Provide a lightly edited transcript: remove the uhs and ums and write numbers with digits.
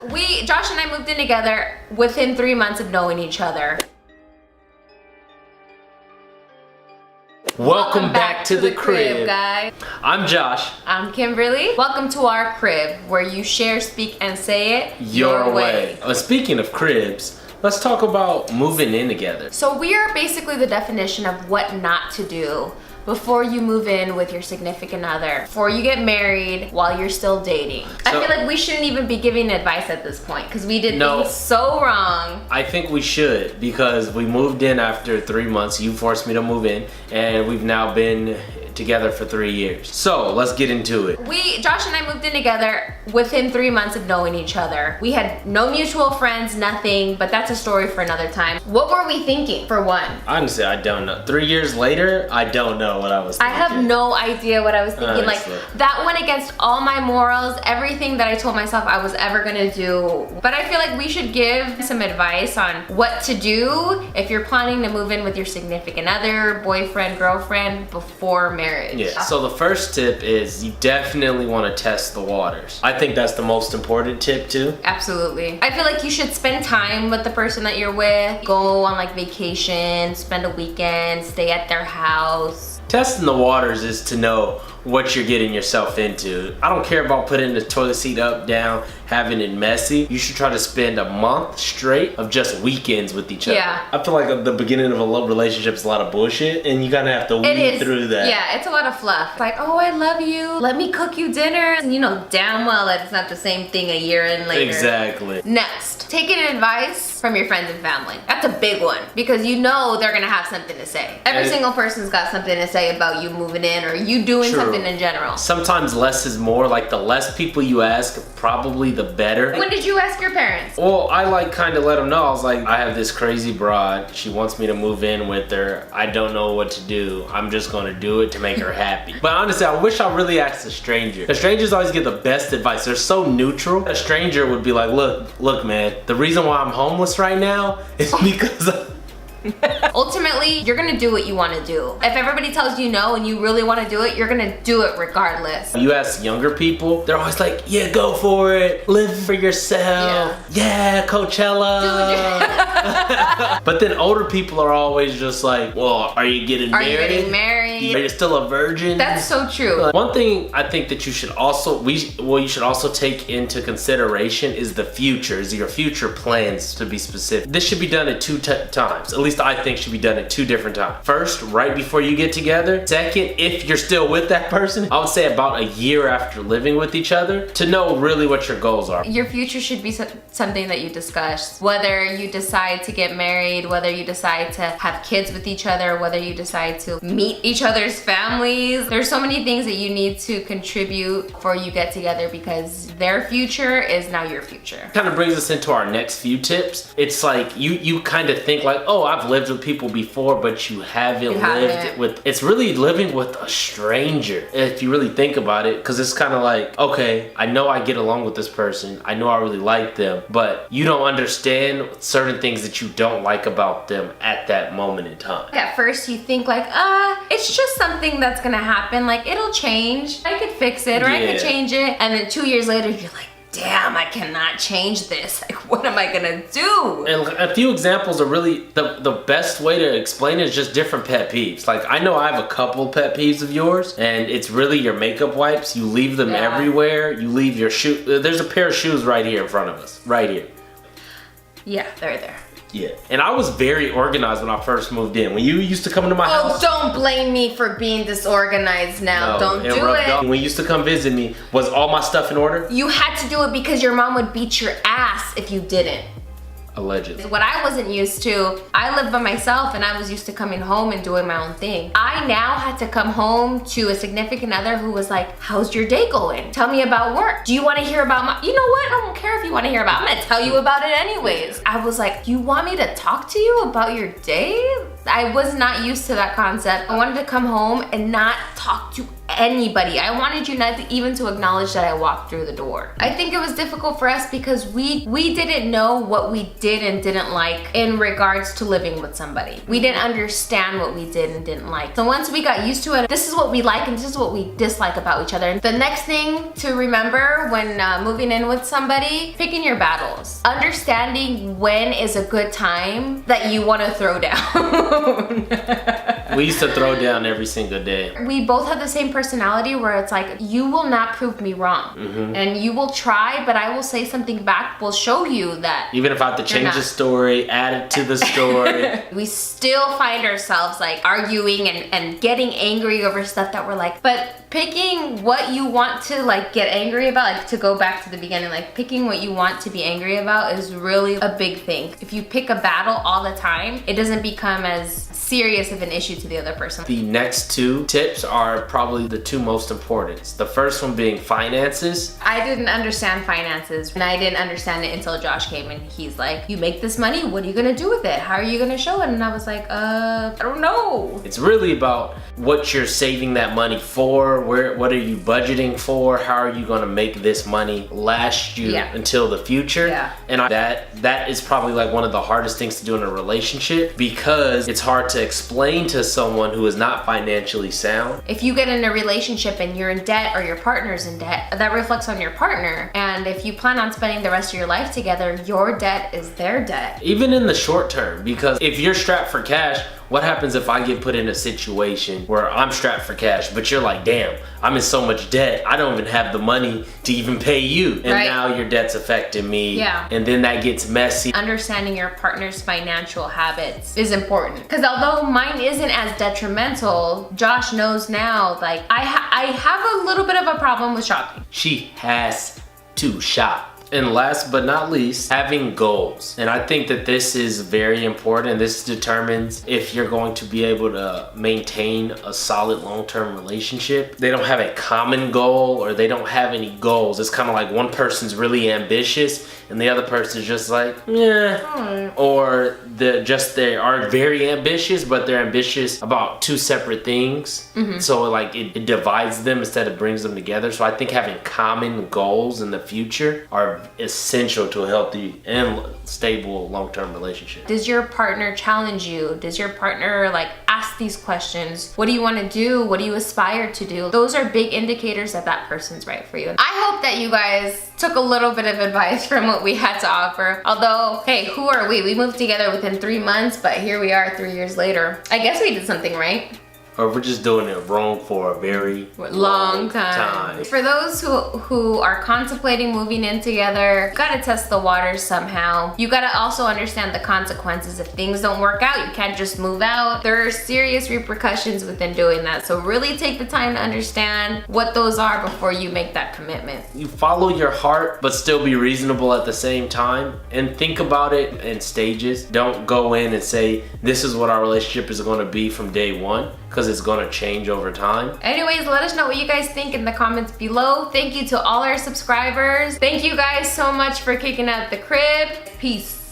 Josh and I moved in together within 3 months of knowing each other. Welcome back to the crib, guys. I'm Josh. I'm Kimberly. Welcome to our crib, where you share, speak, and say it your way. Speaking of cribs, let's talk about moving in together. So we are basically the definition of what not to do before you move in with your significant other, before you get married, while you're still dating. I feel like we shouldn't even be giving advice at this point because we did things so wrong. I think we should, because we moved in after 3 months. You forced me to move in, and we've now been together for 3 years. So let's get into it. Josh and I moved in together within 3 months of knowing each other. We had no mutual friends, nothing, but that's a story for another time. What were we thinking, for one? Honestly, I don't know. 3 years later, I don't know what I was thinking. I have no idea what I was thinking. Honestly. Like, that went against all my morals, everything that I told myself I was ever gonna do. But I feel like we should give some advice on what to do if you're planning to move in with your significant other, boyfriend, girlfriend, before marriage. Yeah, so the first tip is you definitely want to test the waters. I think that's the most important tip too. Absolutely. I feel like you should spend time with the person that you're with. Go on like vacation, spend a weekend, stay at their house. Testing the waters is to know what you're getting yourself into. I don't care about putting the toilet seat up, down, having it messy. You should try to spend a month straight of just weekends with each other. Yeah. I feel like the beginning of a love relationship is a lot of bullshit, and you kind of have to weed through that. Yeah, it's a lot of fluff. Like, oh, I love you. Let me cook you dinner. And you know damn well that it's not the same thing a year in later. Exactly. Next, taking advice from your friends and family. That's a big one, because you know they're gonna have something to say. Every single person's got something to say about you moving in or you doing something in general. Sometimes less is more. Like, the less people you ask, probably the better. When did you ask your parents? Well, I like kind of let them know. I was like, I have this crazy broad. She wants me to move in with her. I don't know what to do. I'm just gonna do it to make her happy. But honestly, I wish I really asked a stranger. The strangers always give the best advice. They're so neutral. A stranger would be like, look, man, the reason why I'm homeless right now is because Ultimately, you're gonna do what you want to do. If everybody tells you no and you really want to do it, you're gonna do it regardless. You ask younger people, they're always like, yeah, go for it. Live for yourself. Yeah, Coachella. But then older people are always just like, well, are you getting married? Are you getting married? Are you still a virgin? That's so true. One thing I think that you should also, you should also take into consideration is the future, is your future plans, to be specific. This should be done at two times. At least I think should be done at 2 different times. First, right before you get together. Second, if you're still with that person, I would say about a year after living with each other, to know really what your goals are. Your future should be something that you discuss. Whether you decide to get married, whether you decide to have kids with each other, whether you decide to meet each other's families. There's so many things that you need to contribute before you get together, because their future is now your future. Kind of brings us into our next few tips. It's like you kind of think like, oh, I've lived with people before, but you haven't lived with. It's really living with a stranger, if you really think about it, because it's kind of like, okay, I know I get along with this person, I know I really like them, but you don't understand certain things that you don't like about them at that moment in time. At first you think like, it's just something that's gonna happen, like it'll change, I could fix it, or I could change it, and then 2 years later you're like, damn, I cannot change this. Like, what am I gonna do? And a few examples are really, the best way to explain it is just different pet peeves. Like, I know I have a couple pet peeves of yours, and it's really your makeup wipes. You leave them everywhere. You leave your shoe. There's a pair of shoes right here in front of us. Right here. Yeah, they're there. Yeah, and I was very organized when I first moved in. When you used to come into my house. Oh, don't blame me for being disorganized now. Don't do it. When you used to come visit me, was all my stuff in order? You had to do it because your mom would beat your ass if you didn't. Allegedly. What I wasn't used to, I lived by myself and I was used to coming home and doing my own thing. I now had to come home to a significant other who was like, how's your day going? Tell me about work. Do you want to hear about my, you know what? I don't care if you want to hear about it. I'm gonna tell you about it anyways. I was like, you want me to talk to you about your day? I was not used to that concept. I wanted to come home and not talk to anybody. I wanted you not to, even to acknowledge that I walked through the door. I think it was difficult for us because we didn't know what we did and didn't like in regards to living with somebody. We didn't understand what we did and didn't like. So once we got used to it, this is what we like and this is what we dislike about each other. The next thing to remember when moving in with somebody, picking your battles. Understanding when is a good time that you want to throw down. We used to throw down every single day. We both have the same personality where it's like, you will not prove me wrong. And you will try, but I will say something back, will show you that. Even if I have to change the story, add it to the story. We still find ourselves like arguing and getting angry over stuff that we're like, but picking what you want to like get angry about, like to go back to the beginning, like picking what you want to be angry about is really a big thing. If you pick a battle all the time, it doesn't become as serious of an issue to the other person. The next two tips are probably the two most important. The first one being finances. I didn't understand finances and I didn't understand it until Josh came and he's like, you make this money, what are you gonna do with it? How are you gonna show it? And I was like, I don't know. It's really about what you're saving that money for, what are you budgeting for, how are you gonna make this money last you until the future. And that is probably like one of the hardest things to do in a relationship because it's hard to explain to someone who is not financially sound. If you get in a relationship and you're in debt or your partner's in debt, that reflects on your partner. And if you plan on spending the rest of your life together, your debt is their debt. Even in the short term, because if you're strapped for cash, what happens if I get put in a situation where I'm strapped for cash, but you're like, damn, I'm in so much debt, I don't even have the money to even pay you. And now your debt's affecting me. And then that gets messy. Understanding your partner's financial habits is important. Because although mine isn't as detrimental, Josh knows now, like, I have a little bit of a problem with shopping. She has to shop. And last but not least, having goals. And I think that this is very important. This determines if you're going to be able to maintain a solid long-term relationship. They don't have a common goal or they don't have any goals. It's kind of like one person's really ambitious and the other person's just like, yeah. Or they are very ambitious, but they're ambitious about two separate things. So like it divides them instead of brings them together. So I think having common goals in the future are essential to a healthy and stable long-term relationship. Does your partner challenge you? Does your partner like ask these questions? What do you want to do? What do you aspire to do? Those are big indicators that that person's right for you. I hope that you guys took a little bit of advice from what we had to offer. Although, hey, who are we? We moved together within 3 months, but here we are 3 years later. I guess we did something right. Or we're just doing it wrong for a very long time. For those who are contemplating moving in together, you gotta test the waters somehow. You gotta also understand the consequences. If things don't work out, you can't just move out. There are serious repercussions within doing that. So really take the time to understand what those are before you make that commitment. You follow your heart, but still be reasonable at the same time. And think about it in stages. Don't go in and say, this is what our relationship is gonna be from day one. Because it's gonna change over time. Anyways, let us know what you guys think in the comments below. Thank you to all our subscribers. Thank you guys so much for kicking out the crib. Peace.